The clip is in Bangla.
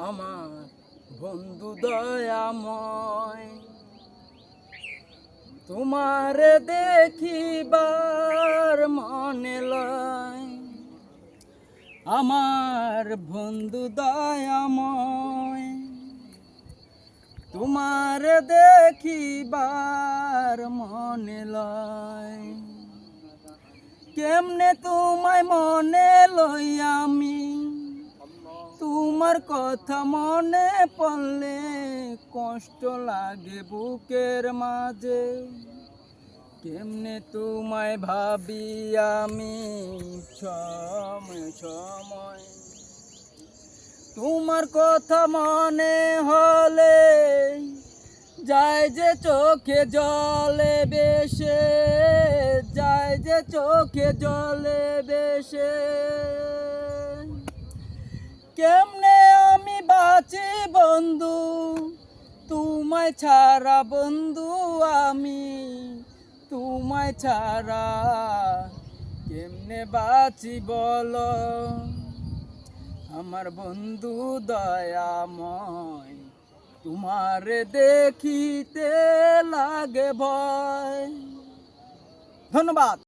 আমার বন্ধু দয়াময়, তোমারে দেখিবার মনে লয়। আমার বন্ধু দয়াময়, তোমারে দেখিবার মনে লয়। কেমনে তোমায় মনে লই আমি, তোমার কথা মনে পড়লে কষ্ট লাগে বুকের মাঝে। কেমনে তোমায় ভাবি আমি সময় সময়, তোমার কথা মনে হলে যায় যে চোখে জলে বেশে, যায় যে চোখে জলে বেশে। কেমনে আমি বাঁচি বন্ধু তোমায় ছাড়া, বন্ধু আমি তোমায় ছাড়া কেমনে বাঁচি বলো। আমার বন্ধু দয়াময়, তোমারে দেখিতে লাগে ভয়। ধন্যবাদ।